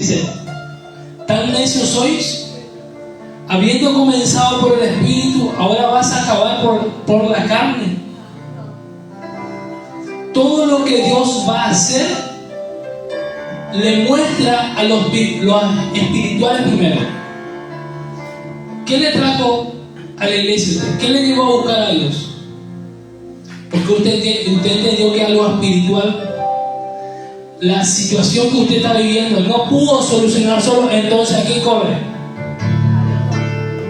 Dice, ¿tan necios sois? Habiendo comenzado por el Espíritu, ahora vas a acabar por la carne. Todo lo que Dios va a hacer le muestra a los espirituales primero. ¿Qué le trajo a la iglesia? ¿Qué le llevó a buscar a Dios? Porque usted entendió que algo espiritual, la situación que usted está viviendo, no pudo solucionar solo. Entonces, ¿a quién corre?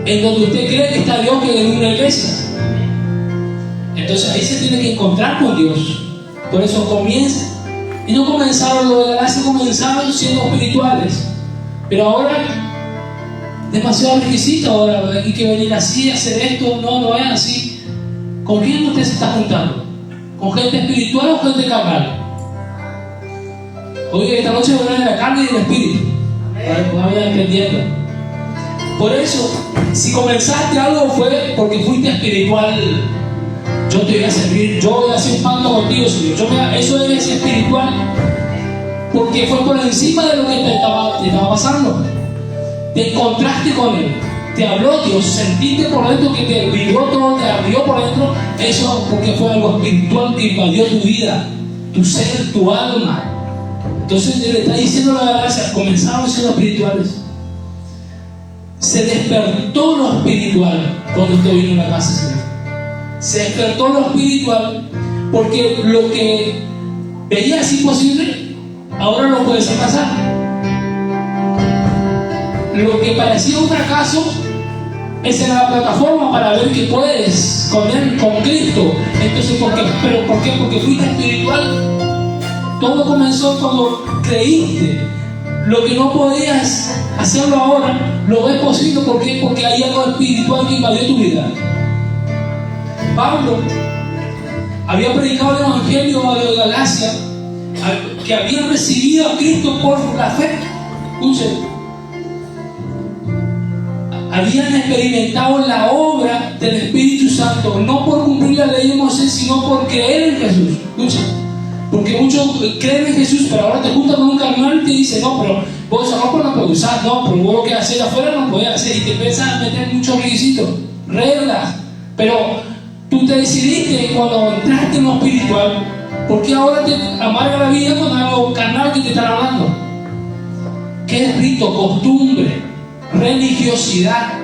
En donde usted cree que está Dios, que es en una iglesia. Entonces ahí se tiene que encontrar con Dios. Por eso comienza. Y no comenzaron lo de Galacia, comenzaron siendo espirituales. Pero ahora, demasiado requisito. Ahora hay que venir así, hacer esto. No es así. ¿Con quién usted se está juntando? ¿Con gente espiritual o gente carnal? Hoy esta noche voy a hablar de la carne y del espíritu. Para que vayan entendiendo. Por eso, si comenzaste algo fue porque fuiste espiritual. Yo te voy a servir, yo voy a hacer un pacto contigo, Señor. Eso debe ser espiritual. Porque fue por encima de lo que te estaba pasando. Te encontraste con Él. Te habló Dios, sentiste por dentro que te vibró todo, te ardió por dentro. Eso porque fue algo espiritual que invadió tu vida, tu ser, tu alma. Entonces le está diciendo la gracia, comenzaron siendo espirituales. Se despertó lo espiritual cuando usted vino a la casa, Señor. Se despertó lo espiritual porque lo que veías imposible, ahora lo puedes pasar. Lo que parecía un fracaso, esa era la plataforma para ver que puedes con Él, con Cristo. Entonces, ¿por qué? Porque fuiste espiritual. Todo comenzó cuando creíste. Lo que no podías hacerlo ahora, lo ves posible. ¿Por qué? Porque hay algo espiritual que invadió tu vida. Pablo había predicado el Evangelio a los de Galacia, que habían recibido a Cristo por la fe. Escuchen, habían experimentado la obra del Espíritu Santo, no por cumplir la ley de Moisés, sino por creer en Jesús. Escuchen. Porque muchos creen en Jesús, pero ahora te juntan con un carnal y te dicen, no, pero vos esa ropa no puedes usar, no, pero vos lo que hacer afuera no podés hacer, y te empiezan a meter muchos requisitos, reglas. Pero tú te decidiste cuando entraste en lo espiritual, porque ahora te amarga la vida con algo carnal que te están hablando. ¿Qué es rito, costumbre, religiosidad?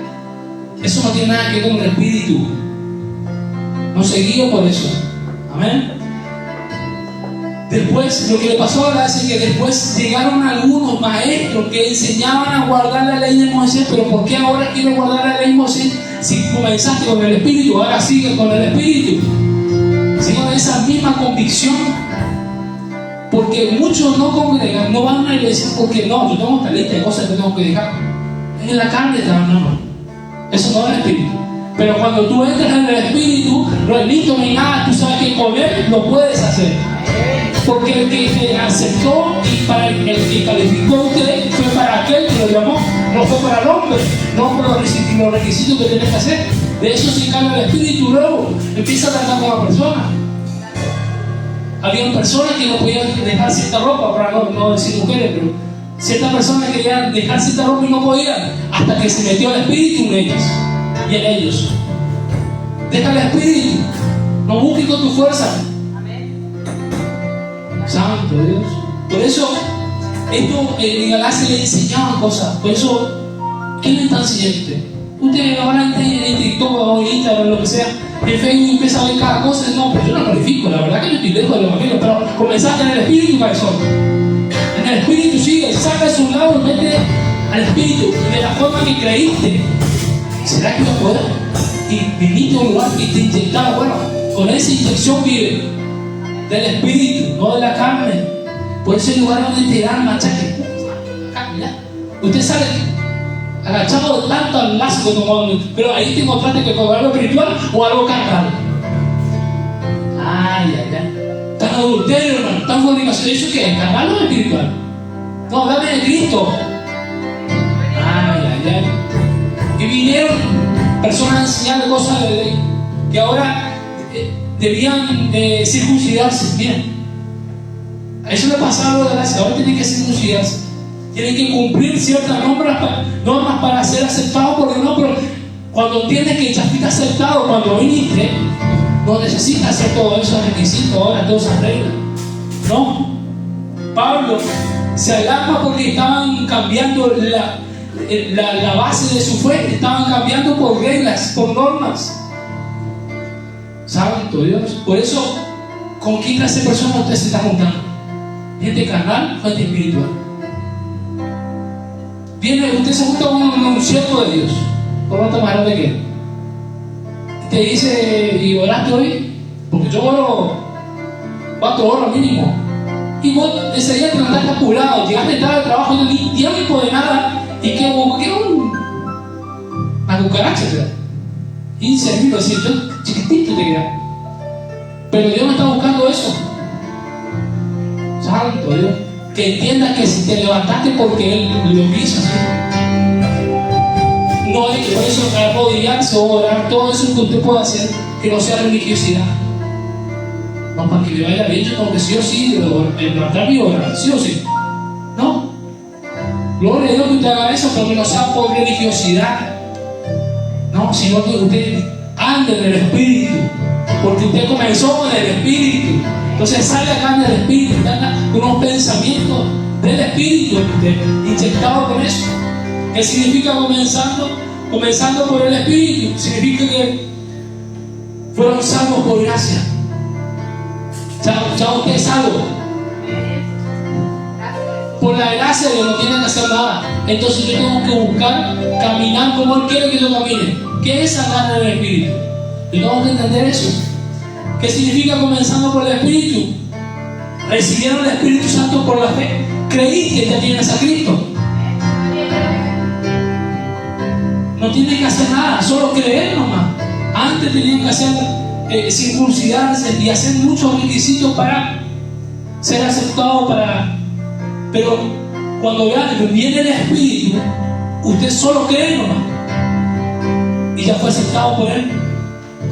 Eso no tiene nada que ver con el espíritu. No se guía por eso. Amén. Después, lo que le pasó ahora es que después llegaron algunos maestros que enseñaban a guardar la ley de Moisés. Pero ¿por qué ahora quiero guardar la ley de Moisés? Si comenzaste con el Espíritu, ahora sigues con el Espíritu. Sigue con esa misma convicción. Porque muchos no congregan, no van a la iglesia porque no, yo tengo esta lista de cosas que tengo que dejar. En la carne te van, no. Eso no es el Espíritu. Pero cuando tú entras en el Espíritu, no es listo ni nada, tú sabes que con Él lo puedes hacer. Porque el que te aceptó y para el que calificó a usted fue para aquel que lo llamó, no fue para el hombre, no por los requisitos que tienes que hacer. De eso se encarga el Espíritu. Luego empieza a tratar con la persona. Habían personas que no podían dejar cierta ropa, para no decir mujeres, pero ciertas personas querían dejar cierta ropa y no podían, hasta que se metió el Espíritu en ellas y en ellos. Deja el Espíritu, no busques con tu fuerza. Santo Dios. Por eso, esto en Galacia le enseñaban cosas. Por eso, ¿qué le está enseñando usted? Usted ahora en TikTok o en Instagram, lo que sea, en Facebook empieza a ver cada cosa. No, pero yo no califico, la verdad que yo estoy lejos del Evangelio. Pero comenzaste en el Espíritu, cabezón. En el Espíritu sigue, saca de su lado y mete al Espíritu. Y de la forma que creíste, ¿será que va a poder? Y viniste a un lugar que te inyectaba. Bueno, con esa inyección vive. Del espíritu, no de la carne. Por ese lugar donde te dan machaque. Usted sale agachado de tanto al lazo como, pero ahí te encontraste que con algo espiritual o algo carnal. Ay. Tan adulterio, hermano, tan fornicación. ¿Eso qué es? ¿Carnal o espiritual? No, hablame de Cristo. Ay. Y vinieron personas a enseñar cosas de ley que ahora debían circuncidarse. Miren, eso le pasaba a los de Galacia, ahora tienen que circuncidarse. Tienen que cumplir ciertas normas para ser aceptados por Dios. No, pero cuando entiendes que ya fuiste aceptado cuando viniste, no necesitas hacer todos esos requisitos ahora, todas esas reglas. No. Pablo se alarma porque estaban cambiando la base de su fe, estaban cambiando por reglas, por normas. Santo Dios. Por eso, ¿con qué clase de personas usted se está juntando? ¿Gente carnal o gente espiritual? Usted se junta con un siervo de Dios, por lo tanto más grande que él. Te dice, ¿y oraste hoy? Porque yo oro 4 horas mínimo. Y vos ese día te mandaste apurado, llegaste tarde al trabajo, no ni tiempo de nada. Y que una cucaracha, ¿verdad? Inservible, así, chiquitito te queda. Pero Dios no está buscando eso. Santo Dios. Que entiendas que si te levantaste porque Él lo quiso hacer. No es por eso arrodillarse o orar, todo eso que usted puede hacer, que no sea religiosidad. No, para que le vaya bien, yo tengo que sí o sí levantar mi orar, sí o sí. No. Gloria a Dios que usted haga eso, pero que no sea por religiosidad. No, sino que usted ande en el Espíritu. Porque usted comenzó con el Espíritu. Entonces sale acá del Espíritu, con unos pensamientos del Espíritu, inyectado con eso. ¿Qué significa comenzando por el Espíritu? Significa que fueron salvos por gracia. Ya usted es salvo. Por la gracia de Dios no tienen que hacer nada. Entonces yo tengo que buscar caminar como Él quiere que yo camine. ¿Qué es andar en el Espíritu? Yo tengo que entender eso. ¿Qué significa comenzando por el Espíritu? Recibieron el Espíritu Santo por la fe. Creí que ya tienes a Cristo. No tienen que hacer nada, solo creer nomás. Antes tenían que hacer circuncidarse y hacer muchos requisitos para ser aceptados. Pero cuando viene el Espíritu, usted solo cree nomás. Y ya fue aceptado por Él.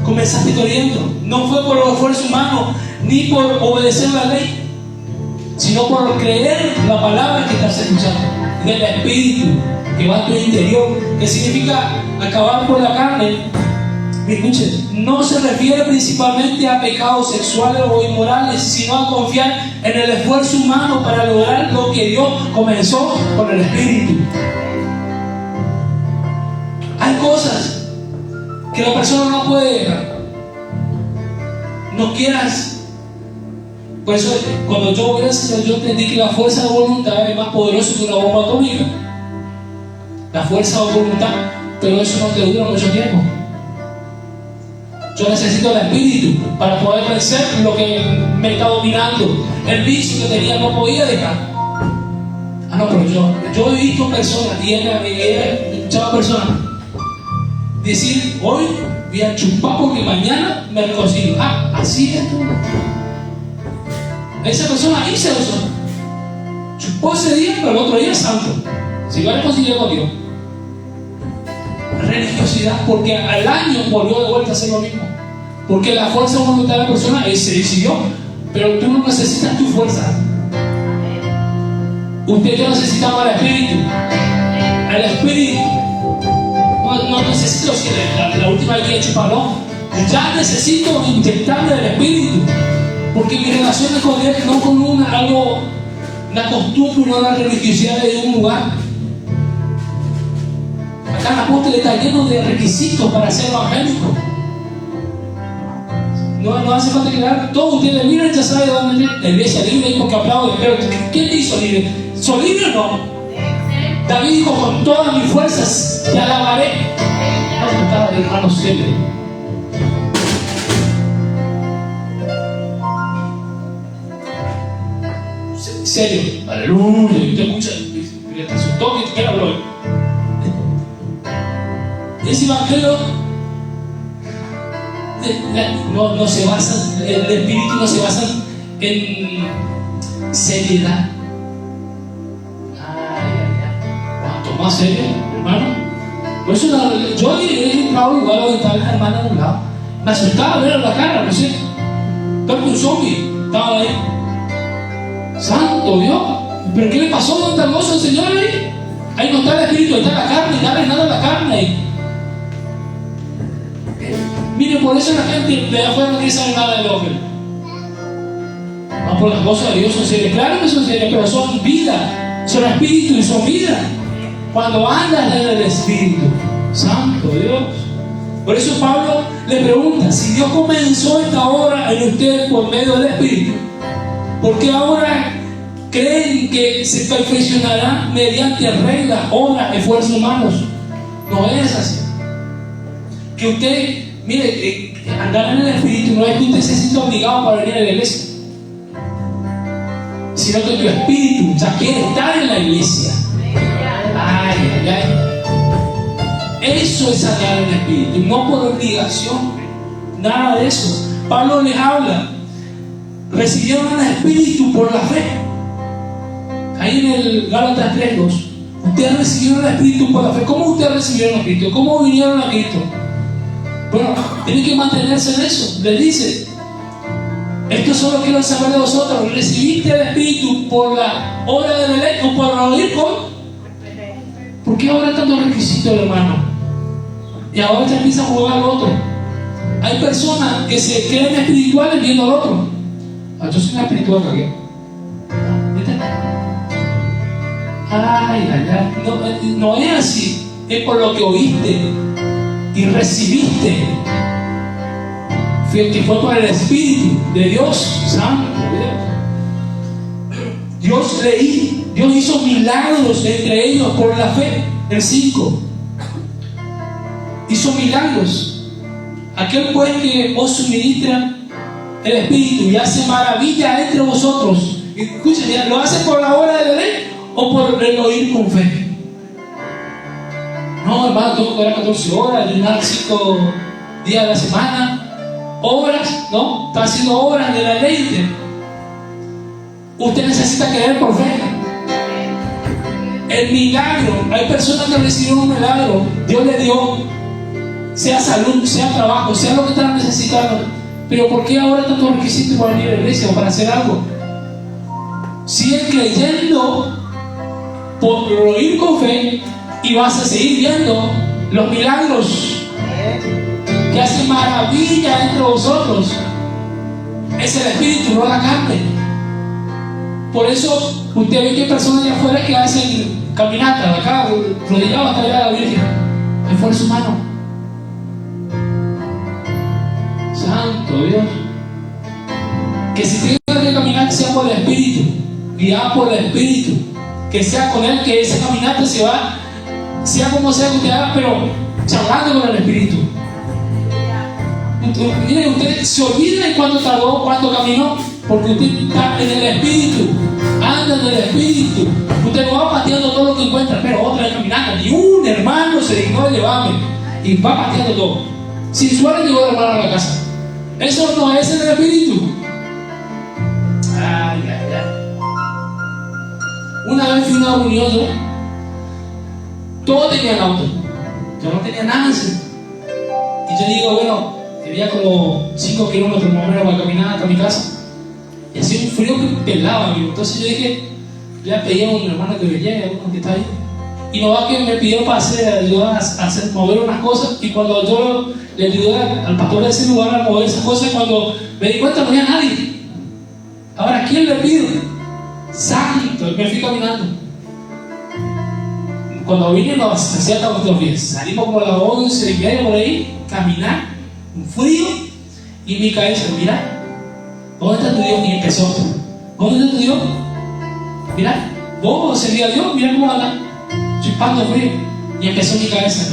Comenzaste corriendo. No fue por los esfuerzos humanos ni por obedecer la ley, sino por creer la palabra que estás escuchando del Espíritu que va a tu interior, que significa acabar por la carne. Escuchen, no se refiere principalmente a pecados sexuales o inmorales, sino a confiar en el esfuerzo humano para lograr lo que Dios comenzó con el Espíritu. Hay cosas que la persona no puede dejar. No quieras. Por eso, cuando yo voy al Señor, yo entendí que la fuerza de voluntad es más poderosa que una bomba atómica. La fuerza de voluntad, pero eso no te dura mucho tiempo. Yo necesito el Espíritu para poder vencer lo que me está dominando. El vicio que tenía no podía dejar. No, pero yo he visto personas, y he escuchado personas decir, hoy voy a chupar porque mañana me reconcilio. Así es todo. Esa persona hizo eso. Chupó ese día, pero el otro día es santo. Si va a reconciliar con Dios. Religiosidad, porque al año volvió de vuelta a hacer lo mismo. Porque la fuerza de voluntad de la persona se decidió, pero tú no necesitas tu fuerza. Usted y yo necesitamos al Espíritu. Al Espíritu. No necesito, si la última vez que he chupado, no. Ya necesito inyectarle el Espíritu. Porque mi relación es con Él, no con una costumbre, una religiosidad de un lugar. Acá el apóstol está lleno de requisitos para ser evangélico. No hace falta crear todo. Ustedes miren, ya saben de dónde viene. La iglesia libre y porque aplaude. Pero ¿quién te hizo libre? ¿Soy libre o no? David dijo, con todas mis fuerzas te alabaré. No, estaba el hermano siempre. Serio, aleluya. Y usted escucha, le asustó que quiera hablar. Ese evangelio no se basa, el Espíritu no se basa en seriedad. ¿Cuánto más serio, hermano? Por eso yo he entrado a un lugar donde estaba la hermana a un lado. Me asustaba ver la cara, no sé. Pero un zombie estaba ahí. Santo Dios. ¿Pero qué le pasó? ¿Dónde está el gozo del Señor ahí? Ahí no está el Espíritu, ahí está la carne, está reinando la carne ahí. Mire, por eso la gente de afuera no quiere saber nada del hombre. No, por las cosas de Dios son serias. Claro que son serias, pero son vida, son espíritu y son vida. Cuando andas en el Espíritu Santo, Dios. Por eso Pablo le pregunta, si Dios comenzó esta obra en ustedes por medio del Espíritu, ¿por qué ahora creen que se perfeccionará mediante reglas, obras, esfuerzos humanos? No es así. Que usted, mire, andar en el Espíritu no es que usted se sienta obligado para venir a la iglesia, sino que tu espíritu ya quiere estar en la iglesia. Ay, ay, ay. Eso es andar en el Espíritu, no por obligación, nada de eso. Pablo les habla, recibieron el Espíritu por la fe. Ahí en el Gálatas 3:2, ustedes recibieron el Espíritu por la fe. ¿Cómo ustedes recibieron el Espíritu? ¿Cómo vinieron a Cristo? Bueno, tienen que mantenerse en eso. Les dice, esto solo quiero saber de vosotros, ¿recibiste el Espíritu por la obra de la ley o por oír con? ¿Por qué ahora tantos requisitos, hermano? Y ahora se empieza a jugar al otro. Hay personas que se creen espirituales viendo al otro. Yo soy una espiritual, ¿qué? ¿Viste? Ay, ay, ay. No es así. Es por lo que oíste y recibiste. Que fue por el Espíritu de Dios Santo. Dios hizo milagros entre ellos por la fe. El 5. Hizo milagros. Aquel pues que os suministra el Espíritu y hace maravilla entre vosotros. Escuchen, ¿lo hace por la obra de la ley o por el oír con fe? No, hermano, tengo que orar 14 horas, ayunar 5 días a la semana. Obras, ¿no? Está haciendo obras de la ley. Usted necesita creer por fe. El milagro, hay personas que recibieron un milagro, Dios le dio, sea salud, sea trabajo, sea lo que están necesitando. Pero ¿por qué ahora tantos requisitos para venir a la iglesia o para hacer algo? Sigue creyendo por oír con fe y vas a seguir viendo los milagros que hace maravilla entre vosotros. Es el Espíritu, no la carne. Por eso usted ve que hay personas allá afuera que hacen caminatas, acá, rodillados hasta allá a la Virgen. Esfuerzo humano. Santo Dios. Que si tiene que caminar, que sea por el Espíritu, guiado por el Espíritu, que sea con Él, que esa caminata se va, sea como sea que usted haga, pero charlando con el Espíritu. Mire, usted se olvida de cuánto tardó, cuánto caminó, porque usted está en el Espíritu, anda en el Espíritu. Usted no va pateando todo lo que encuentra, pero otra vez caminando. Ni un hermano se dignó de llevarme y va pateando todo. Sin suerte llegó el hermano a la casa. Eso no es en el Espíritu. Ay, ay, ay. Una vez fui a una reunión, todos tenían auto, yo no tenía nada así. Y yo digo, bueno, había como 5 kilómetros más o menos para caminar hasta mi casa. Y hacía un frío que pelaba, amigo. Entonces yo dije, ya pedí a un hermano que me llegue, uno que está ahí. Y no va que me pidió para ayudar a mover unas cosas. Y cuando yo le ayudé al pastor de ese lugar a mover esas cosas, cuando me di cuenta no había nadie. Ahora, ¿a quién le pido? Santo, y me fui caminando. Cuando vine, no hacía hasta los pies. Salimos como a las 11:30 por ahí, caminar, un frío, y mi cabeza, mira, ¿dónde está tu Dios? Y empezó, ¿dónde está tu Dios? Mira, vos servías a Dios, mira cómo anda, chispando frío. Y empezó mi cabeza,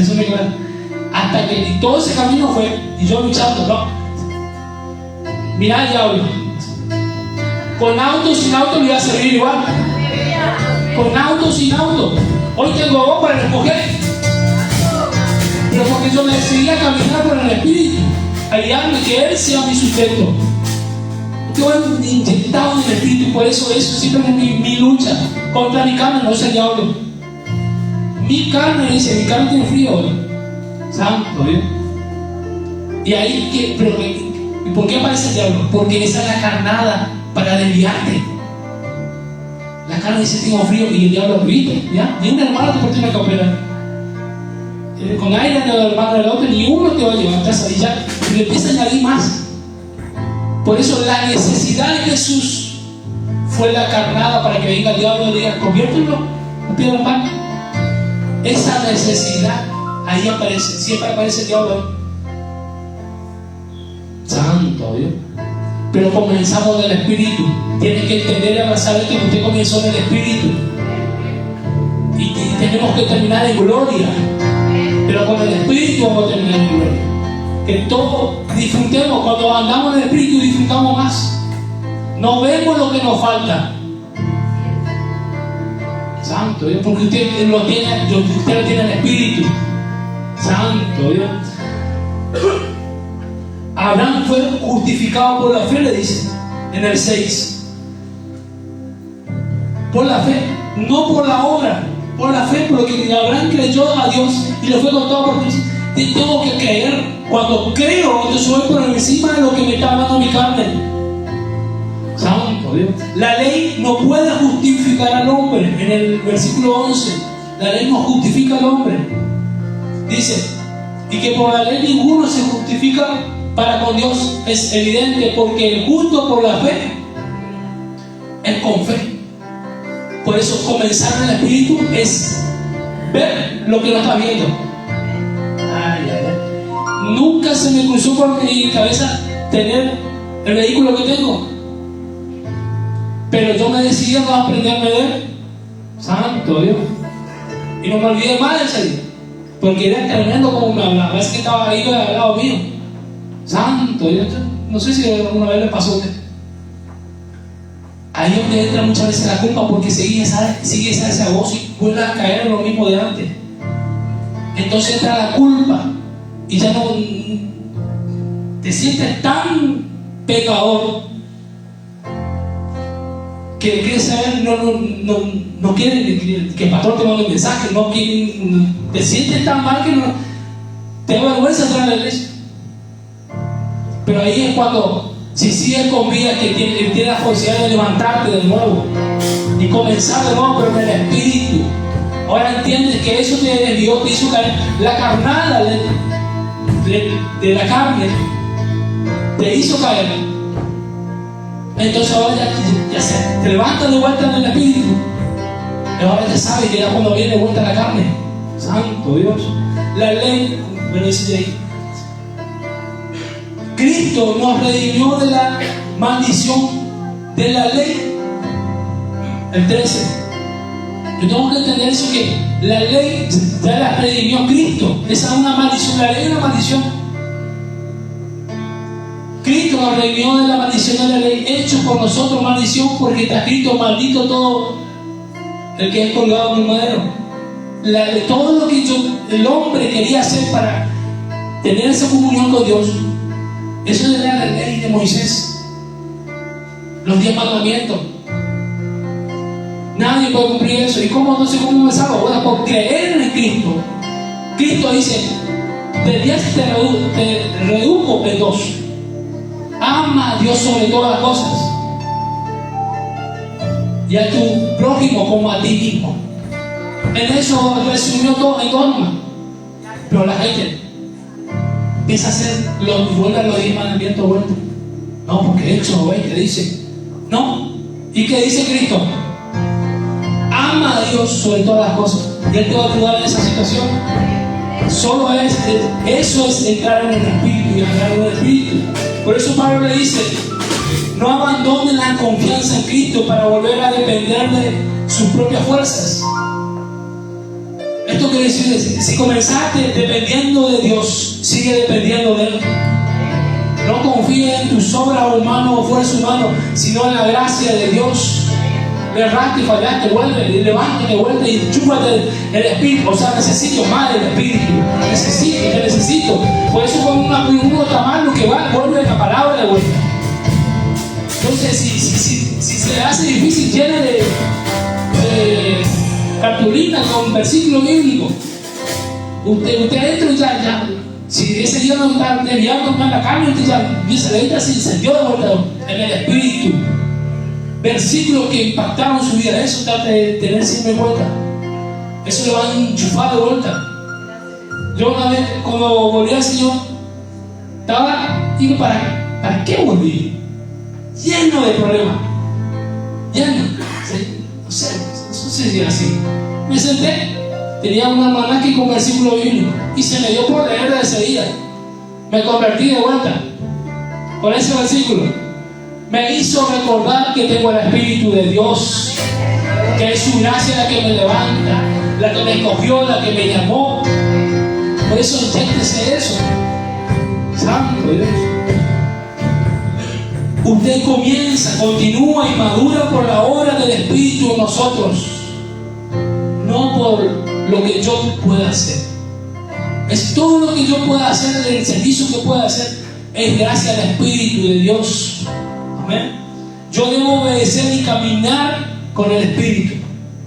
hasta que todo ese camino fue, y yo luchando, no. Mira el diablo. Con auto, sin auto, le iba a servir igual. Con auto, sin auto. Hoy tengo vos para recoger. Pero porque yo me decidí a caminar por el Espíritu, a guiarme, que Él sea mi sustento. Yo he inyectado en el Espíritu, por eso siempre es mi lucha contra mi carne, no es el diablo. Mi carne dice, mi carne tiene frío. Santo Dios. Y ahí, ¿y por qué aparece el diablo? Porque esa es la carnada para desviarte. La la carne dice tengo frío y el diablo grita, ¿ya? Ni un hermano te tiene que operar. Con aire en el hermano del otro, ni uno te va a llevar a casa y ya y le empieza a añadir más. Por eso la necesidad de Jesús fue la carnada para que venga el diablo y diga, conviértelo en piedra en pan. Esa necesidad ahí aparece, siempre aparece el diablo ahí. Santo Dios. Pero comenzamos del Espíritu. Tienes que entender y abrazar esto que usted comenzó en el Espíritu. Y tenemos que terminar en gloria. Pero con el Espíritu vamos a terminar en gloria. Que todos disfrutemos. Cuando andamos en el Espíritu disfrutamos más. No vemos lo que nos falta. Santo Dios, porque usted lo tiene en el Espíritu. Santo Dios. Abraham fue justificado por la fe, le dice en el 6. Por la fe, no por la obra, por la fe, porque Abraham creyó a Dios y le fue contado por Dios. Tengo que creer. Cuando creo, entonces voy por encima de lo que me está dando mi carne. Santo Dios. La ley no puede justificar al hombre. En el versículo 11, la ley no justifica al hombre. Dice, y que por la ley ninguno se justifica para con Dios. Es evidente, porque el justo por la fe es con fe. Por eso comenzar en el Espíritu es ver lo que no está viendo. Nunca se me cruzó por mi cabeza tener el vehículo que tengo, pero yo me decidí a no aprender a leer. Santo Dios. Y no me olvidé más de ese día, porque era tremendo como me hablaba. Parece que estaba ahí al lado mío. Santo Dios. No sé si alguna vez le pasó a usted. Ahí es donde entra muchas veces la culpa, porque sigue esa voz y vuelve a caer en lo mismo de antes. Entonces entra la culpa y ya no te sientes tan pecador que quieres saber, no quiere que el pastor te mande un mensaje, te sientes tan mal que no te da vergüenza entrar a la iglesia. Pero ahí es cuando, si sigues con vida, que tienes la posibilidad de levantarte de nuevo y comenzar de nuevo, pero en el Espíritu. Ahora entiendes que eso te desvió, te hizo caer. La carnada de la carne te hizo caer. Entonces ahora ya se te levantas de vuelta en el Espíritu. Y ahora ya sabes que ya cuando viene de vuelta la carne. Santo Dios. La ley, bueno, dice ahí, Cristo nos redimió de la maldición de la ley. El 13. Yo tengo que entender eso, que la ley ya la redimió Cristo. Esa es una maldición. La ley es una maldición. Cristo nos redimió de la maldición de la ley, hecho por nosotros maldición, porque está escrito: maldito todo el que es colgado en un madero. Todo lo que el hombre quería hacer para tener esa comunión con Dios, eso era la ley de Moisés, los 10 mandamientos. Nadie puede cumplir eso. ¿Y cómo? No sé cómo me salvo. Bueno, por creer en Cristo. Cristo dice: de 10 te redujo en 2. Ama a Dios sobre todas las cosas y a tu prójimo como a ti mismo. En eso resumió todo en norma. Pero la gente empieza a hacer vuelve a los 10 mandamientos vueltos. No, porque Éxodo 20 dice. No. ¿Y qué dice Cristo? Ama a Dios sobre todas las cosas. Y Él te va a ayudar en esa situación. Solo eso es entrar en el Espíritu y entrar en el Espíritu. Por eso Pablo le dice: no abandonen la confianza en Cristo para volver a depender de sus propias fuerzas. Esto quiere decir, si comenzaste dependiendo de Dios, sigue dependiendo de Él. No confíes en tus obras humanas o fuerza humana, sino en la gracia de Dios. Le erraste y fallaste, vuelve, y levántate, vuelve y chúpate el Espíritu. O sea, necesito más del Espíritu. Necesito. Por eso con uno tamal lo que va, vuelve la palabra de vuelta. Entonces, si se le hace difícil, llena de cartulina con versículo bíblico. Usted adentro ya. Si ese día no está desviado con la carne, usted ya se le se encendió de vuelta en el Espíritu. versículos que impactaron su vida. Eso trata de tener siempre en cuenta. Eso lo van a enchufar de vuelta. Yo una vez, cuando volví al Señor, digo, ¿para qué volví? Lleno de problemas. Lleno. No sé si era así. Me senté, tenía un almanaque con versículo bíblico y se me dio por leer de ese día. Me convertí de vuelta por ese versículo. Me hizo recordar que tengo el Espíritu de Dios, que es su gracia la que me levanta, la que me escogió, la que me llamó. Por eso inténtese eso. Santo Dios. Usted continúa y madura por la obra del Espíritu en nosotros, no por lo que yo pueda hacer. Es todo lo que yo pueda hacer, el servicio que pueda hacer, es gracias al Espíritu de Dios. Amén. Yo debo obedecer y caminar con el Espíritu.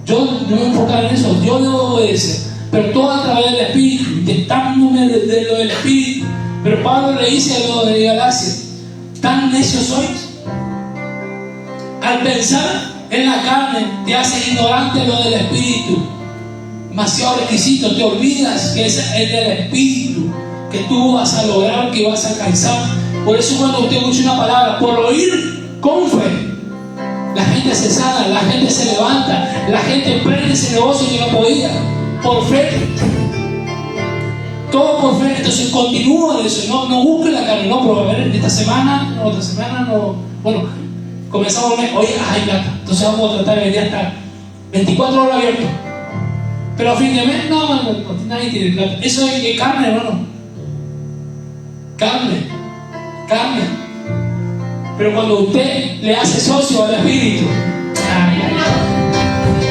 Yo no me voy a enfocar en eso. Yo debo obedecer, pero todo a través del Espíritu, intentándome de lo del Espíritu. Pero Pablo le dice a los de Galacia: tan necios sois. Al pensar en la carne, te haces ignorante de lo del Espíritu. Demasiado requisito, te olvidas que es el del Espíritu, que tú vas a lograr, que vas a alcanzar. Por eso cuando usted escucha una palabra, por oír con fe, la gente se sana, la gente se levanta, la gente emprende ese negocio que no podía, por fe. Todo por fe. Entonces continúa de eso, no busque la carne, no, pero a ver, esta semana, otra semana no. Bueno, comenzamos el mes, oye, hay plata, entonces vamos a tratar de venir hasta 24 horas abierto. Pero a fin de mes, no, nadie tiene plata. Eso es carne, hermano. Carne. Pero cuando usted le hace socio al Espíritu,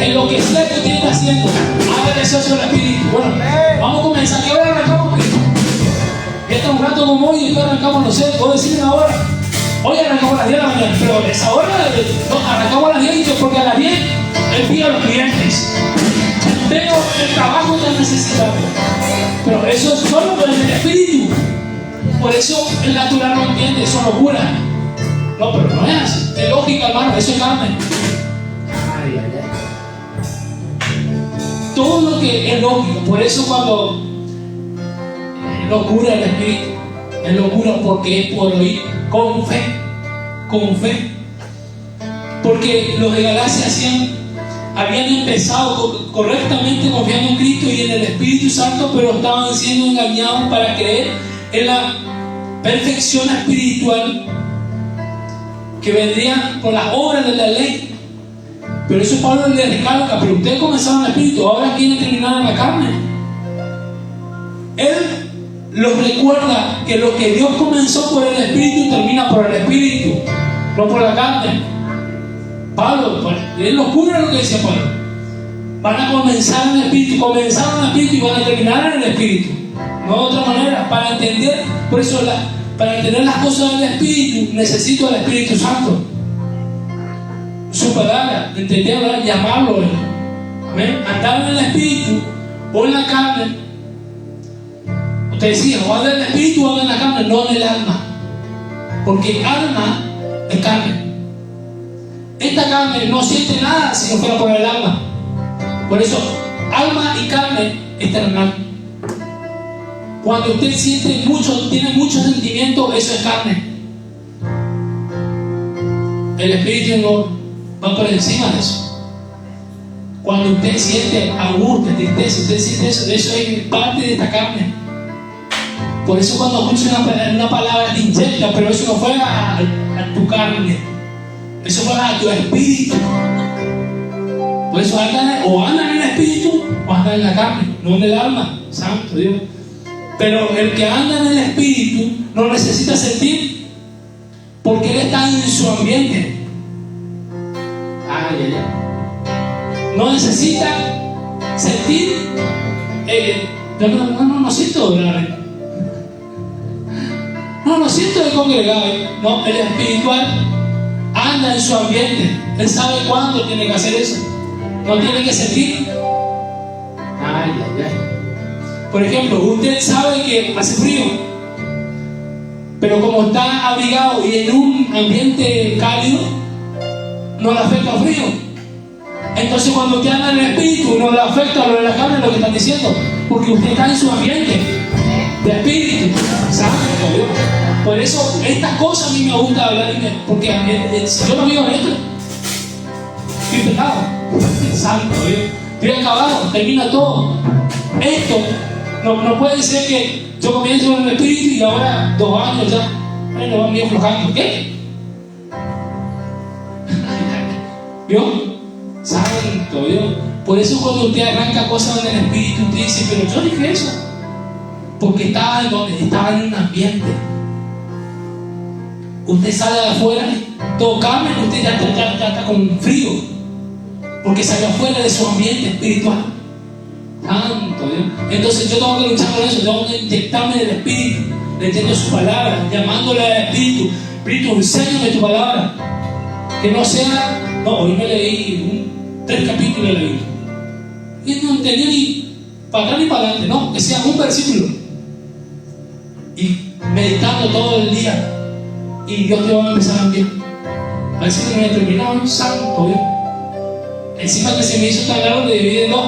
en lo que sea que usted está haciendo, hágale socio al Espíritu. Bueno, vamos a comenzar. ¿Qué hora arrancamos? Ya está un rato como hoy y después arrancamos, no sé, puedo decirme ahora. Hoy arrancamos a las 10 de la mañana, pero esa hora no, arrancamos a las 10 porque a las 10 envío a los clientes. Tengo el trabajo que necesitamos, pero eso es solo con el Espíritu. Por eso el natural no entiende, eso es locura. No, pero no es así. Es lógica, hermano, eso es carne. Todo lo que es lógico, por eso cuando es locura el Espíritu, es locura porque es por oír con fe. Porque los de Galacia habían empezado correctamente confiando en Cristo y en el Espíritu Santo, pero estaban siendo engañados para creer en la perfección espiritual que vendría por las obras de la ley. Pero eso Pablo le recalca: pero ustedes comenzaron en el Espíritu, ahora quieren terminar en la carne. Él los recuerda que lo que Dios comenzó por el Espíritu termina por el Espíritu, no por la carne. Pablo, es locura lo que decía Pablo. Van a comenzar en el Espíritu, comenzaron en el Espíritu y van a terminar en el Espíritu. No de otra manera. Para entender, por eso para entender las cosas del Espíritu necesito al Espíritu Santo, su palabra, entenderla, llamarlo. ¿Amén? Andar en el Espíritu o en la carne. Usted decía, o anda en el Espíritu o anda en la carne, no en el alma, porque el alma es carne. Esta carne no siente nada si no fuera por el alma. Por eso, alma y carne es terrenal. Cuando usted siente mucho, tiene mucho sentimiento, eso es carne. El Espíritu no va por encima de eso. Cuando usted siente angustia, tristeza, usted siente eso es parte de esta carne. Por eso cuando escucha una palabra te inyecta, pero eso no fue a tu carne. Eso fue a tu espíritu. Por eso andan en el espíritu o andan en la carne, no en el alma. Santo Dios. Pero el que anda en el espíritu no necesita sentir, porque él está en su ambiente. No necesita sentir. No siento orar. No siento de congregar. No, el espiritual anda en su ambiente. Él sabe cuándo tiene que hacer eso. No tiene que sentir. Por ejemplo, usted sabe que hace frío, pero como está abrigado y en un ambiente cálido, no le afecta el frío. Entonces cuando usted anda en el espíritu, no le afecta lo de la carne, lo que están diciendo, porque usted está en su ambiente de espíritu, ¿sabe? Por eso estas cosas a mí me gusta hablar, porque si yo no vivo en esto, estoy pecado, santo Dios, estoy acabado, termina todo. Esto no puede ser que yo comienzo en el espíritu y ahora 2 años ya, bueno, van bien flojando. ¿Qué? ¿Vio? Santo Dios. Por eso cuando usted arranca cosas en el espíritu, usted dice, pero yo dije eso. Porque estaba en un ambiente. Usted sale de afuera, todo cambia, usted ya está con frío. Porque salió afuera de su ambiente espiritual. Santo Dios. Entonces yo tengo que luchar con eso, tengo que inyectarme del espíritu, leyendo su palabra, llamándole al espíritu. Espíritu, enséñame tu palabra. Que no sea, no, hoy me leí 3 capítulos de la Biblia. Y no entendí ni para atrás ni para adelante, no, que sea un versículo. Y meditando todo el día. Y Dios te va a empezar a enviar. A veces que me terminaba un santo Dios. Encima que se me hizo tan largo, le dividí en 2.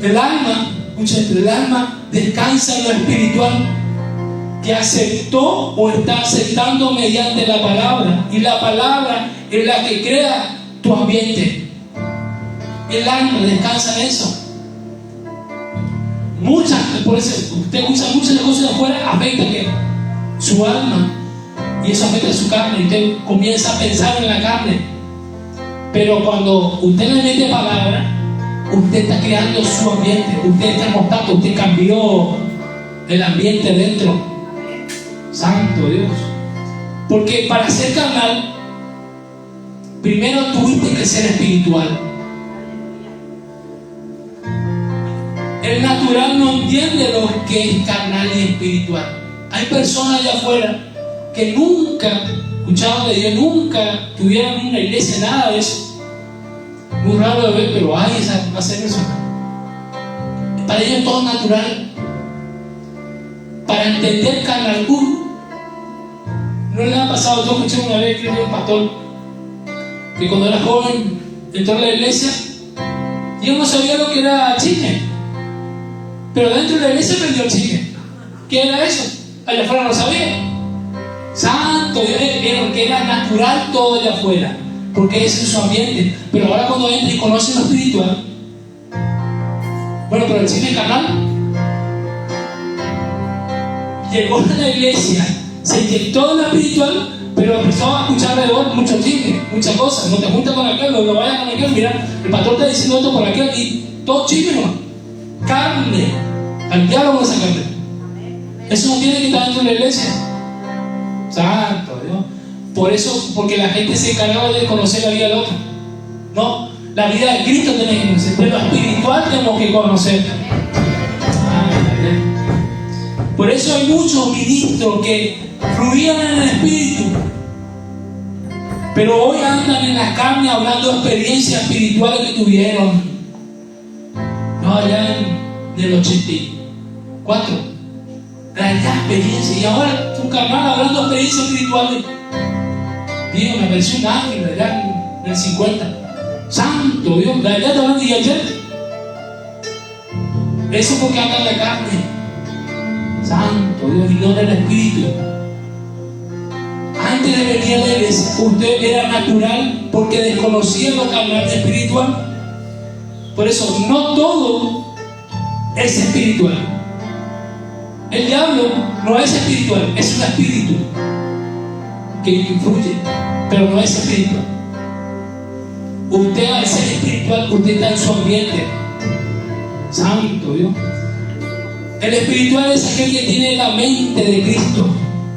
El alma, escucha esto, el alma descansa en lo espiritual que aceptó o está aceptando mediante la palabra. Y la palabra es la que crea tu ambiente. El alma descansa en eso. Por eso usted usa muchas cosas de afuera, afecta que su alma, y eso afecta a su carne, y usted comienza a pensar en la carne. Pero cuando usted le mete palabra, usted está creando su ambiente, usted está mostrando, usted cambió el ambiente dentro. Santo Dios. Porque para ser carnal, primero tuviste que ser espiritual. El natural no entiende lo que es carnal y espiritual. Hay personas allá afuera que nunca escucharon de Dios, nunca tuvieron una iglesia, nada de eso. Muy raro de ver, pero hay esa, va a ser eso. Para ellos todo es natural. Para entender carnal, no le ha pasado. Yo escuché una vez que un pastor que cuando era joven entró a la iglesia y él no sabía lo que era chisme, pero dentro de la iglesia aprendió el chisme. ¿Qué era eso? Allá afuera no sabía. Santo Dios, que era natural todo allá afuera, porque ese es su ambiente. Pero ahora cuando entra y conoce lo espiritual, bueno, pero el chisme es carnal. Llegó a la iglesia, se inyectó en lo espiritual, pero empezó a escuchar alrededor mucho chisme, muchas cosas. No te juntas con aquel, no vayas con aquel. Mira, el pastor está diciendo esto por aquel y todo chisme, ¿no? Carne, al diálogo de esa carne. Eso no tiene que estar dentro de la iglesia. Santo Dios. Por eso, porque la gente se encargaba de conocer la vida del otro. No, la vida de Cristo tenemos que conocer, pero lo espiritual tenemos que conocer. Por eso hay muchos ministros que fluían en el espíritu, pero hoy andan en la carne hablando de experiencias espirituales que tuvieron. No, allá en el 84. Realidad, experiencia. Y ahora un carnal hablando de experiencias espirituales. Dios, me apareció un ángel allá en el 50. Santo Dios, la verdad hablando de ayer. Eso porque anda en la carne. Santo Dios, y no del espíritu. Antes de venir a la iglesia, usted era natural porque desconocía lo carnal y espiritual. Por eso, no todo es espiritual. El diablo no es espiritual, es un espíritu que influye, pero no es espiritual. Usted, al ser espiritual, usted está en su ambiente. Santo Dios. El espiritual es aquel que tiene la mente de Cristo.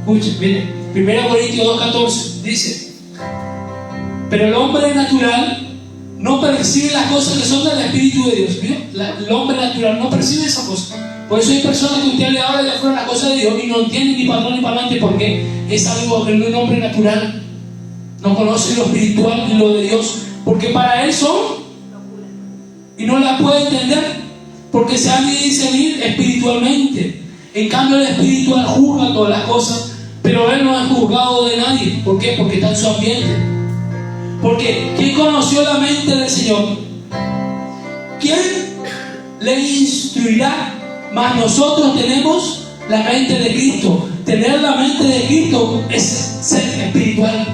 Escuchen, miren, 1 Corintios 2:14 dice: pero el hombre natural no percibe las cosas que son del Espíritu de Dios. El hombre natural no percibe esas cosas. Por eso hay personas que usted le habla de afuera la cosa de Dios y no entienden ni para atrás ni para adelante, porque es algo que un hombre natural no conoce lo espiritual y lo de Dios, porque para él son y no la puede entender, porque se ha de discernir espiritualmente. En cambio, el espiritual juzga todas las cosas, Pero él no es juzgado de nadie. ¿Por qué? Porque está en su ambiente. Porque ¿quién conoció la mente del Señor? ¿Quién le instruirá? Mas nosotros tenemos la mente de Cristo. Tener la mente de Cristo es ser espiritual.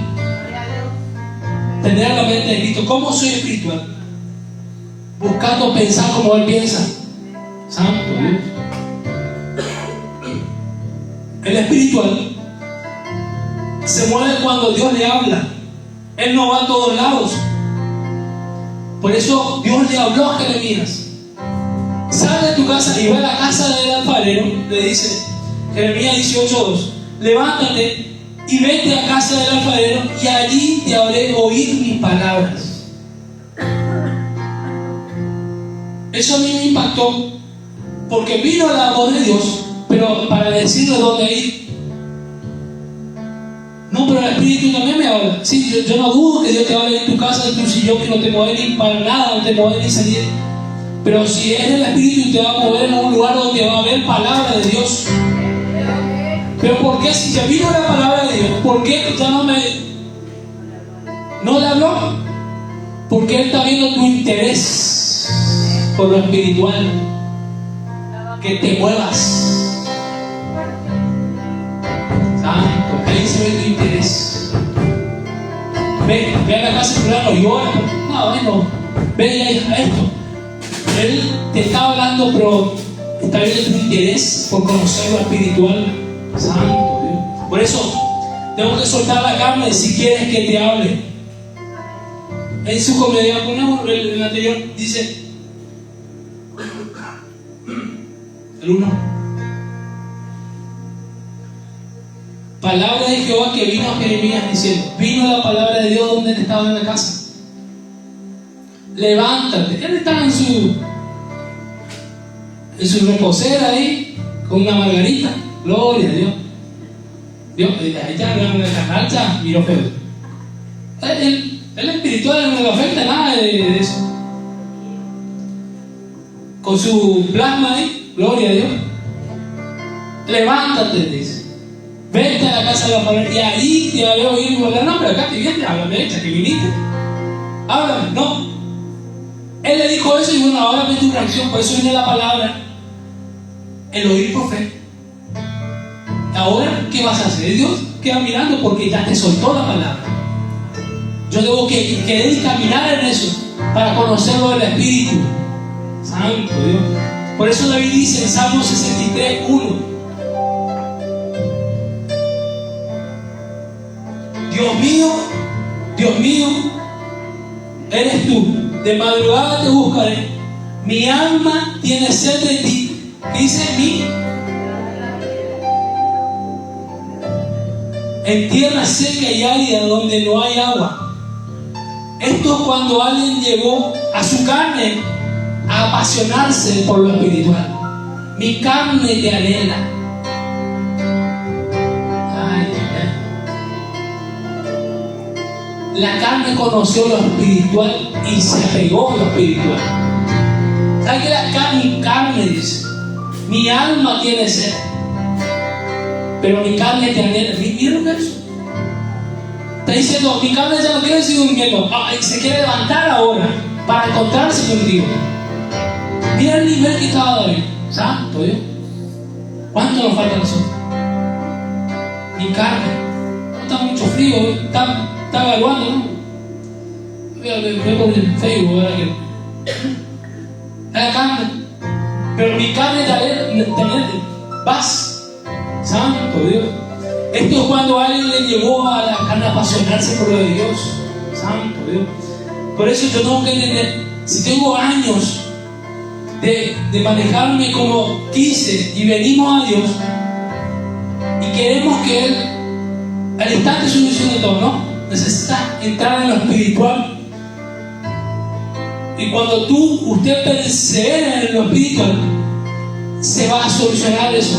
Tener la mente de Cristo. ¿Cómo soy espiritual? Buscando pensar como Él piensa. Santo Dios. El espiritual se mueve cuando Dios le habla. Él no va a todos lados. Por eso Dios le habló a Jeremías: sale de tu casa y ve a la casa del alfarero. Le dice Jeremías 18:2: levántate y vete a casa del alfarero, y allí te haré oír mis palabras. Eso a mí me impactó, porque vino la voz de Dios, pero para decirle dónde ir. No, pero el Espíritu también me habla. Sí, yo no dudo que Dios te hable en tu casa, en tu sillón, que no te mueve ni para nada, no te mueve ni salir. Pero si es el Espíritu, te va a mover en un lugar donde va a haber palabra de Dios. Pero ¿por qué si ya vino la palabra de Dios? ¿Por qué ya no le habló? Porque Él está viendo tu interés por lo espiritual. Que te muevas. Santo, ahí se ve tu interés. Ve a la casa de fulano y ora. No, bueno, ve a esto. Él te está hablando, pero está viendo tu interés por conocer lo espiritual. Santo Dios. Por eso tengo que soltar la carne si quieres que te hable. En su comedia, ponemos el anterior, dice el 1: palabra de Jehová que vino a Jeremías diciendo. Vino la palabra de Dios donde él estaba en la casa. Levántate. Él estaba en su reposera ahí con una margarita. Gloria a Dios. Dios, ahí está la cancha, miró feo. El espiritual no le afecta nada de eso. Con su plasma ahí, gloria a Dios. Levántate, dice. Vete a la casa de la familia y ahí te haré oír volar. No, pero acá te vienes, háblame, echa que viniste. Háblame, no. Él le dijo eso y bueno, ahora ve tu reacción. Por eso viene la palabra, el oír por fe. Ahora, ¿qué vas a hacer? Dios queda mirando porque ya te soltó la palabra. Yo debo querer caminar en eso para conocerlo del Espíritu. Santo Dios. Por eso David dice en Salmo 63:1: Dios mío, eres tú. De madrugada te buscaré. Mi alma tiene sed de ti. Dice mí. En tierra seca y árida donde no hay agua. Esto es cuando alguien llegó a su carne a apasionarse por lo espiritual. Mi carne te anhela. La carne conoció lo espiritual y se apegó a lo espiritual. ¿Sabes que la carne dice? Mi alma tiene sed, pero mi carne te anhela. Mira lo que es eso. Está diciendo, mi carne ya no quiere seguir durmiendo. Se quiere levantar ahora para encontrarse contigo. Mira el nivel que estaba David. Santo Dios. ¿Cuánto nos falta a nosotros? Mi carne. No está mucho frío, está evaluando, ¿no? Voy a poner en Facebook ahora que la carne. Pero mi carne también vas. Santo Dios. Esto es cuando alguien le llevó a la carne a apasionarse por lo de Dios. Santo Dios. Por eso yo tengo que entender, si tengo años de manejarme como quise y venimos a Dios y queremos que Él al instante solucione todo, ¿no? Necesitas entrar en lo espiritual. Y cuando usted persevera en lo espiritual, se va a solucionar eso.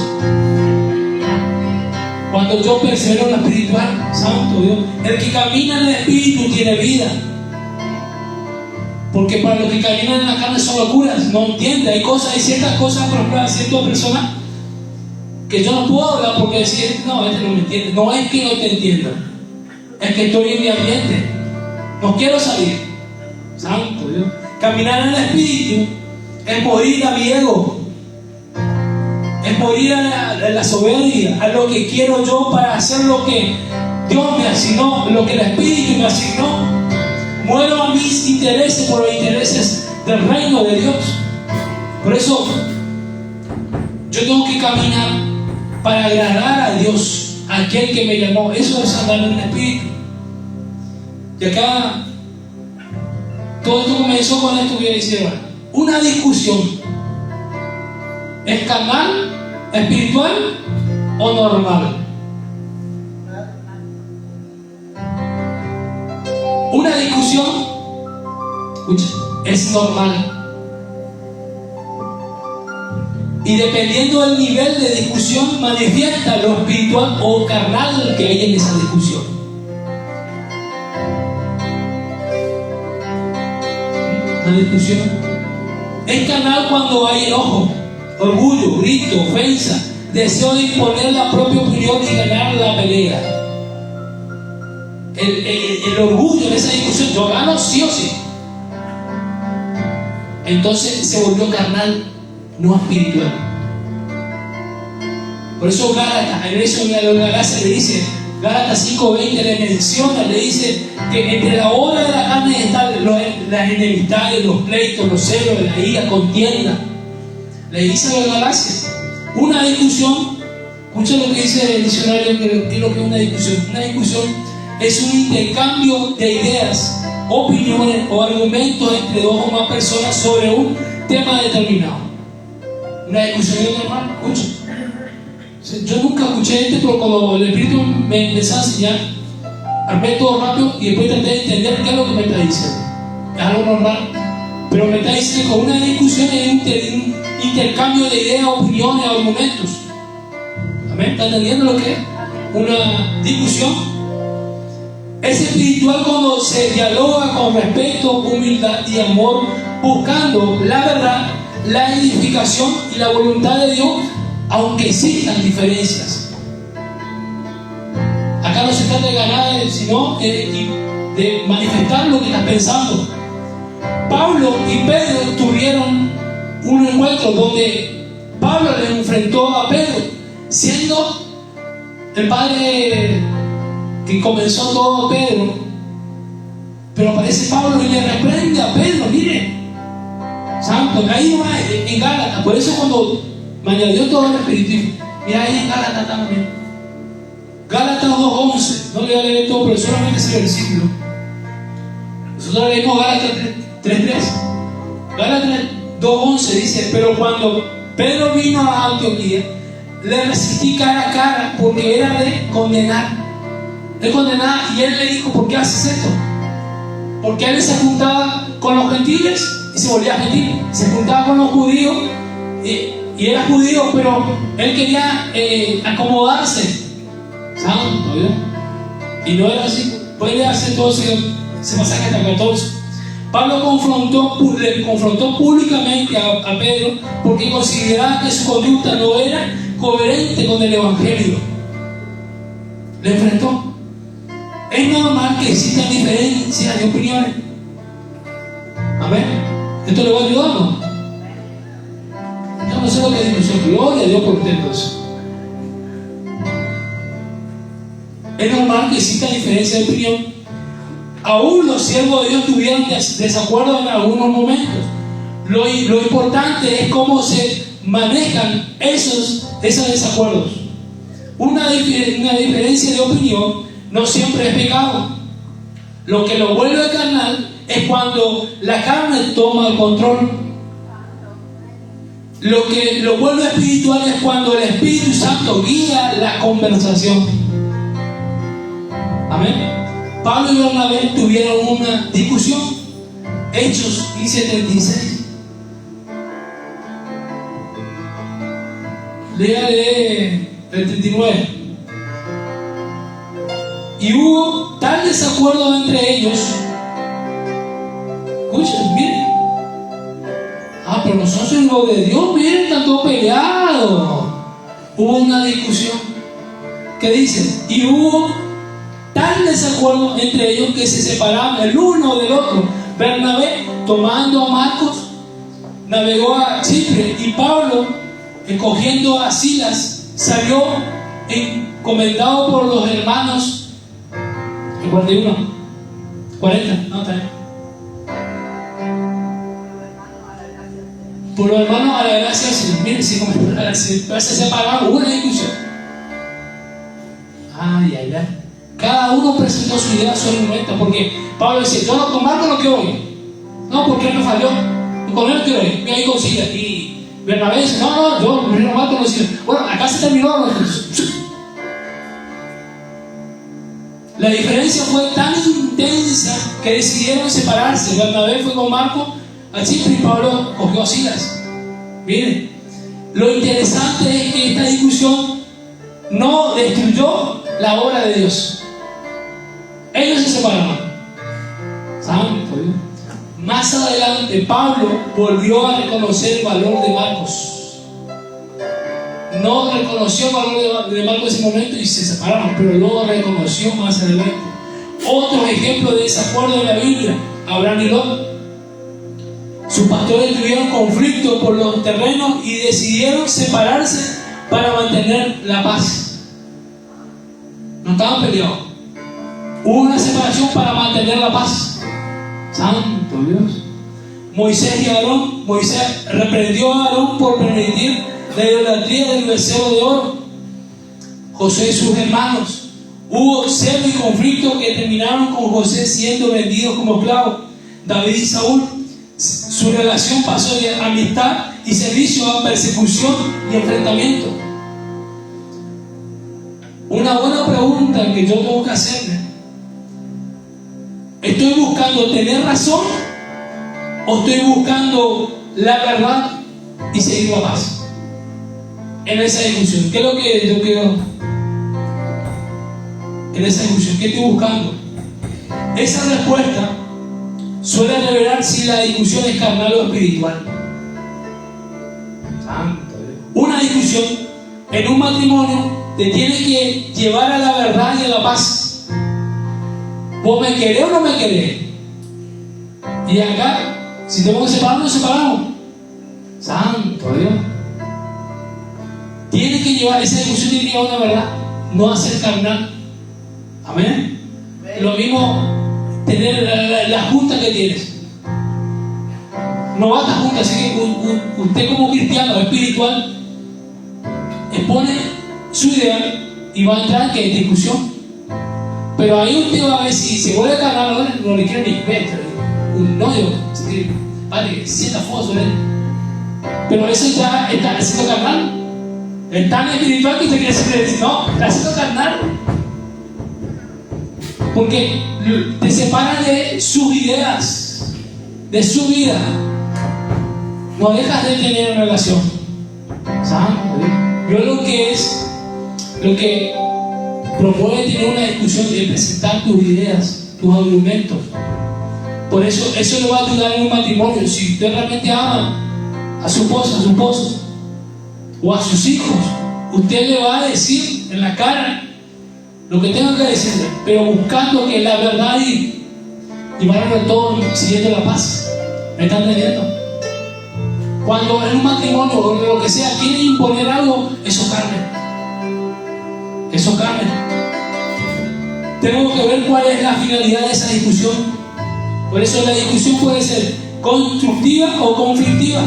Cuando yo persevero en lo espiritual, Santo Dios, el que camina en el Espíritu tiene vida. Porque para los que caminan en la carne son locuras, no entiende. Hay ciertas cosas, por ejemplo, hay ciertas personas que yo no puedo hablar porque decir, no, este no me entiende. No es que no te entienda, es que estoy en mi ambiente, no quiero salir. Santo Dios. Caminar en el Espíritu es morir a mi ego, es morir a la soberbia, a lo que quiero yo para hacer lo que Dios me asignó, lo que el Espíritu me asignó. Muero a mis intereses por los intereses del reino de Dios. Por eso yo tengo que caminar para agradar a Dios, a aquel que me llamó. Eso es andar en el Espíritu. Y acá todo esto comenzó con esto que decía: una discusión. ¿Es carnal, espiritual o normal? Una discusión, escucha, es normal. Y dependiendo del nivel de discusión, manifiesta lo espiritual o carnal que hay en esa discusión. Una discusión es carnal cuando hay enojo, orgullo, grito, ofensa, deseo de imponer la propia opinión y ganar la pelea. El orgullo en esa discusión, yo gano sí o sí. Entonces se volvió carnal, no espiritual. Por eso Gálatas, en eso Gálatas le dice, Gálatas 5:20 le menciona, le dice que entre la obra de la carne están las enemistades, los pleitos, los celos, la ira, contienda. Le dice a los Gálatas, una discusión, escucha lo que dice el diccionario, que es lo que es una discusión. Una discusión es un intercambio de ideas, opiniones o argumentos entre dos o más personas sobre un tema determinado. Una discusión es normal, escucha. Yo nunca escuché esto, pero cuando el Espíritu me empezó a enseñar, armé todo rápido y después traté de entender qué es lo que me está diciendo. Es algo normal, pero me está diciendo que una discusión es un intercambio de ideas, opiniones, argumentos. ¿Amén? ¿Está entendiendo lo que es una discusión? Es espiritual cuando se dialoga con respeto, humildad y amor, buscando la verdad, la edificación y la voluntad de Dios, aunque existan diferencias. Acá no se trata de ganar, sino de manifestar lo que estás pensando. Pablo y Pedro tuvieron un encuentro donde Pablo le enfrentó a Pedro, siendo el padre que comenzó todo a Pedro. Pero aparece Pablo y le reprende a Pedro, mire, santo, ahí va en Gálatas. Por eso cuando me añadió todo el Espíritu, mira ahí en Gálatas también, Gálatas 2:11, no le voy a leer todo, pero solamente ese versículo. Nosotros leemos Gálatas 3:3. Gálatas 2:11 dice: pero cuando Pedro vino a Antioquía, le resistí cara a cara porque era de condenar. Le condenaba, y él le dijo: ¿por qué haces esto? Porque él se juntaba con los gentiles y se volvía gentil, se juntaba con los judíos y era judío, pero él quería acomodarse. Santo Dios. Y no era así. Puede hacer todo ese pasaje hasta 14. Pablo le confrontó públicamente a Pedro porque consideraba que su conducta no era coherente con el Evangelio. Le enfrentó. Es normal que existan diferencias de opiniones. Amén. ¿Esto le va a ayudar o no? Yo no sé lo que dice. Gloria a Dios por usted entonces. Es normal que exista diferencia de opinión. Aún los siervos de Dios tuvieron desacuerdo en algunos momentos. Lo importante es cómo se manejan esos desacuerdos. Una diferencia de opinión no siempre es pecado. Lo que lo vuelve carnal es cuando la carne toma el control. Lo que lo vuelve espiritual es cuando el Espíritu Santo guía la conversación. Amén. Pablo y Bernabé tuvieron una discusión. Hechos 15:36. Léale el 39. Y hubo tal desacuerdo entre ellos. Escuchen, miren. Pero nosotros somos hijos de Dios, miren, están todos peleados. hubo una discusión que dice, y hubo tal desacuerdo entre ellos que se separaban el uno del otro. Bernabé, tomando a Marcos, navegó a Chipre, y Pablo, escogiendo a Silas, salió encomendado por los hermanos. El 41, 40, no, está bien. Por los hermanos a la gracia del Señor. Miren, si se separaron, hubo una discusión. Ay, ay, ay. Cada uno presentó su idea, su argumento, porque Pablo decía, yo con Marcos no quiero ir. No, porque él me falló. Con él no quiero ir. Ahí con Silas. Y Bernabé dice, no, yo primero Marcos no quiero. Bueno, acá se terminó. La diferencia fue tan intensa que decidieron separarse. Bernabé fue con Marcos a Chipre y Pablo cogió a Silas. Miren, lo interesante es que esta discusión no destruyó la obra de Dios. Ellos se separaron. Santo Dios. Más adelante Pablo volvió a reconocer el valor de Marcos. No reconoció el valor de Marcos en ese momento y se separaron, pero luego reconoció más adelante. Otro ejemplo de desacuerdo en la Biblia, Abraham y Lot. Sus pastores tuvieron conflicto por los terrenos y decidieron separarse para mantener la paz. No estaban peleados. Hubo una separación para mantener la paz. Santo Dios. Moisés y Aarón. Moisés reprendió a Aarón por permitir la idolatría del becerro de oro. José y sus hermanos. Hubo celo y conflicto que terminaron con José siendo vendido como esclavo. David y Saúl. Su relación pasó de amistad y servicio a persecución y enfrentamiento. Una buena pregunta que yo tengo que hacerme: ¿estoy buscando tener razón o estoy buscando la verdad y seguir la paz? En esa discusión, ¿qué es lo que yo quiero? En esa discusión, ¿qué estoy buscando? Esa respuesta suele revelar si la discusión es carnal o espiritual. Una discusión en un matrimonio te tiene que llevar a la verdad y a la paz. ¿Vos me querés o no me querés? Y acá, si tenemos que separarnos, nos separamos. Santo Dios. Tiene que llevar, esa discusión tiene que llevar una verdad, no a ser carnal. Amén. Lo mismo tener la junta que tienes. No va a estar junta, así que usted como cristiano espiritual expone su idea y va a entrar en discusión. Pero ahí usted va a ver si se vuelve carnal, no le quiere ni ver. Un novio, padre, sienta fuego sobre él. Pero eso ya está haciendo carnal. Es tan espiritual que usted quiere decir, no, está haciendo carnal. Porque te separa de sus ideas, de su vida. No dejas de tener una relación. ¿Saben? Yo lo que promueve tener una discusión es presentar tus ideas, tus argumentos. Por eso le va a ayudar en un matrimonio. Si usted realmente ama a su esposa, a su esposo o a sus hijos, usted le va a decir en la cara lo que tenga que decirle, pero buscando que la verdad y llevarlo todo siguiendo la paz. ¿Me están entendiendo? Cuando en un matrimonio o lo que sea quieren imponer algo, eso carne. Eso carne. Tengo que ver cuál es la finalidad de esa discusión. Por eso la discusión puede ser constructiva o conflictiva.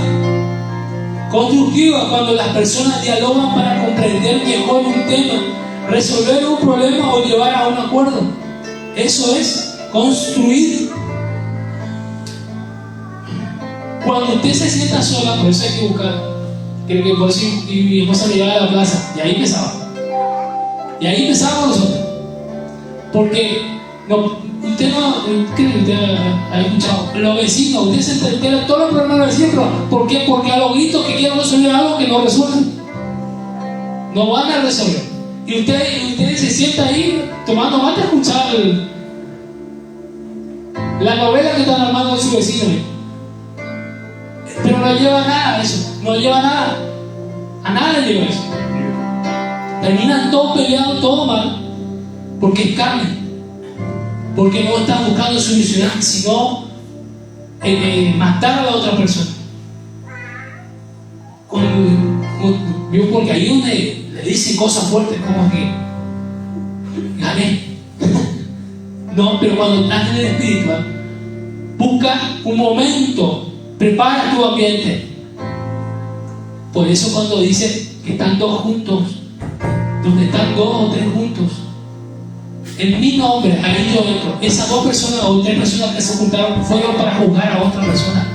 Constructiva cuando las personas dialogan para comprender mejor un tema, resolver un problema o llevar a un acuerdo. Eso es construir. Cuando usted se sienta sola, por eso hay que buscar. Creo que por eso mi esposa me llevaba a la plaza. Y ahí empezaba. Y ahí empezábamos nosotros. Porque usted no, creo que usted ha escuchado, los vecinos, usted se entera todos los problemas de los vecinos. ¿Por qué? Porque a los gritos que quieren resolver algo que no resuelven. No van a resolver. Y usted se sienta ahí tomando mate a escuchar la novela que están armando de su vecino. Pero no lleva nada a eso, no lleva nada. A nada le lleva eso. terminan todos peleados, todo mal, porque es carne, porque no están buscando solucionar, sino matar a la otra persona. Porque ahí donde le dicen cosas fuertes como que gané. No, pero cuando estás en el espiritual, busca un momento, prepara tu ambiente. Por eso cuando dice que están dos juntos, donde están dos o tres juntos, en mi nombre, ahí yo entro. Esas dos personas o tres personas que se juntaron fueron para juzgar a otra persona.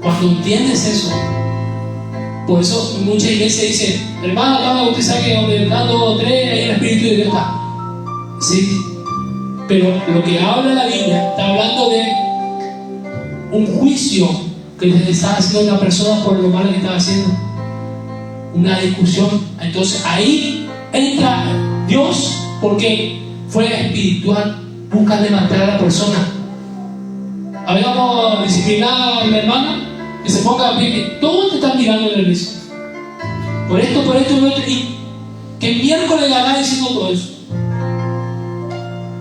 Cuando entiendes eso, por eso muchas iglesias dicen, hermano, usted sabe que donde están dos o tres, ahí el Espíritu de Dios está. Sí, pero lo que habla la Biblia está hablando de un juicio que le está haciendo a una persona por lo malo que estaba haciendo, una discusión. Entonces ahí entra Dios, porque fuera espiritual busca levantar a la persona. Habíamos disciplinado a la hermana que se ponga a pie, que todos te están mirando en la iglesia por esto, y que el miércoles ganas diciendo todo eso.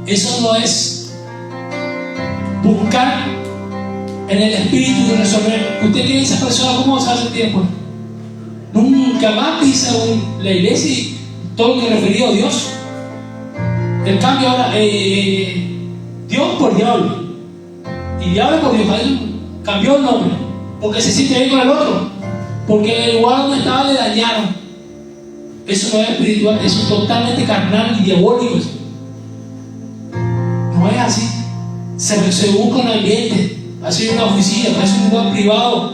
Eso no es buscar en el espíritu de resolver. Usted tiene esa persona, ¿cómo se hace el tiempo? Nunca más pisa la iglesia y todo lo que referido a Dios. El cambio ahora, Dios por diablo y diablo por Dios. Cambió el nombre porque se siente bien con el otro, porque en el lugar donde estaba le dañaron. Eso no es espiritual, eso es totalmente carnal y diabólico. No es así. Se busca un ambiente, hace una oficina, hace un lugar privado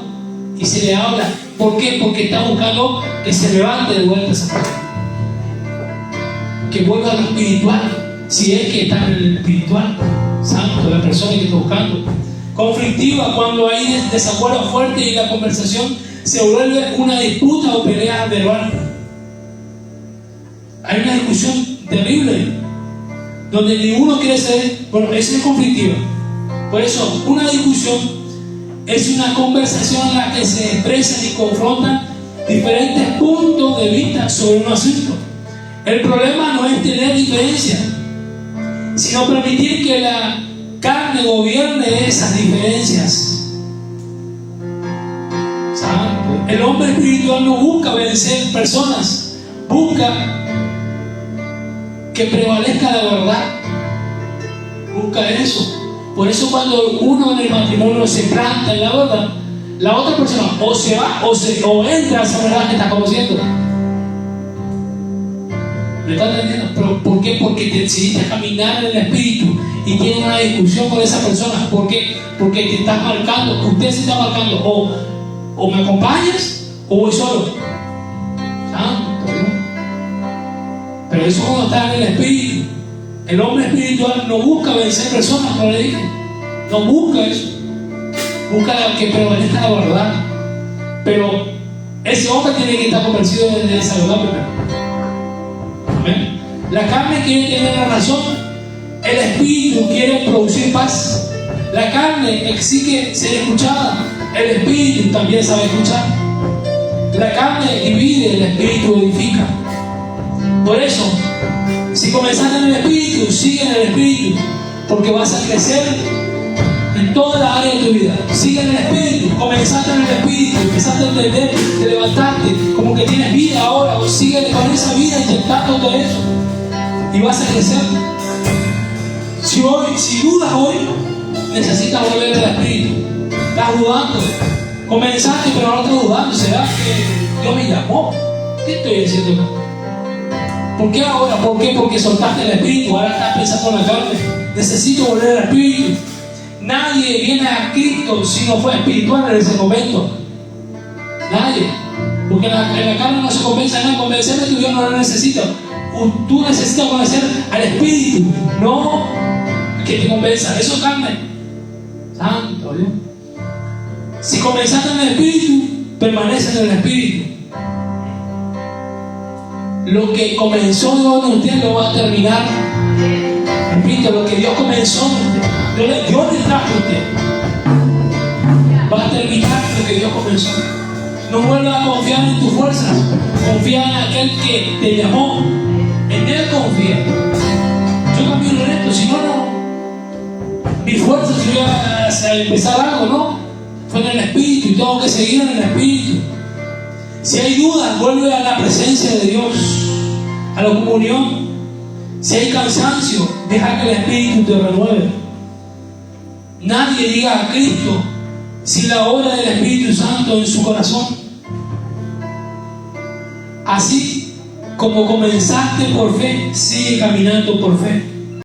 y se le habla. ¿Por qué? Porque está buscando que se levante de vuelta esa persona, que vuelva a lo espiritual, si es que está en el espiritual santo, la persona que está buscando. Conflictiva, cuando hay desacuerdo fuerte y la conversación se vuelve una disputa o pelea verbal. Hay una discusión terrible donde ninguno quiere ser, bueno, eso es conflictiva. Por eso, una discusión es una conversación en la que se expresan y confrontan diferentes puntos de vista sobre un asunto. El problema no es tener diferencias, sino permitir que la carne gobierne esas diferencias. ¿Saben? El hombre espiritual no busca vencer personas, busca que prevalezca la verdad. Busca eso. Por eso cuando uno en el matrimonio se planta en la verdad, la otra persona o se va o entra a esa verdad que está conociendo. ¿Me estás entendiendo? ¿Pero por qué? Porque te decidiste caminar en el espíritu y tienes una discusión con esa persona. ¿Por qué? Porque te estás marcando, usted se está marcando, o me acompañas o voy solo. Santo Dios. Pero eso cuando está en el espíritu. El hombre espiritual no busca vencer personas, como le dije. No busca eso. Busca que prevalezca la verdad. Pero ese hombre tiene que estar convencido de esa verdad primero. Amén. La carne quiere tener la razón. El espíritu quiere producir paz. La carne exige ser escuchada. El espíritu también sabe escuchar. La carne divide, el espíritu edifica. Por eso, si comenzaste en el espíritu, sigue en el espíritu, porque vas a crecer en toda la área de tu vida. Sigue en el espíritu, comenzaste en el espíritu, empezaste a entender, te levantaste, como que tienes vida ahora, o sigue con esa vida intentándote eso, y vas a crecer. Si dudas hoy, necesitas volver al espíritu. Estás dudando, comenzaste pero no estás dudando. ¿Será que Dios me llamó? ¿Qué estoy haciendo acá? ¿Por qué ahora? ¿Por qué? Porque soltaste el espíritu, ahora estás pensando en la carne. Necesito volver al espíritu. Nadie viene a Cristo si no fue espiritual en ese momento. Nadie. Porque en la carne no se convence a nadie. Convencerme que Dios no lo necesita. Tú necesitas conocer al espíritu, no que te convenza. Eso es carne. Santo Dios. Si comenzaste en el espíritu, permanece en el espíritu. Lo que comenzó Dios en usted lo va a terminar. Repito, lo que Dios comenzó en usted, Dios le trajo a usted, va a terminar lo que Dios comenzó. No vuelvas a confiar en tus fuerzas. Confía en aquel que te llamó. En él confía. Yo camino en esto, si no, mi fuerza si voy a empezar algo, ¿no? Fue en el Espíritu y tengo que seguir en el Espíritu. Si hay dudas, vuelve a la presencia de Dios, a la comunión. Si hay cansancio, deja que el Espíritu te renueve. Nadie llega a Cristo sin la obra del Espíritu Santo en su corazón. Así como comenzaste por fe, sigue caminando por fe.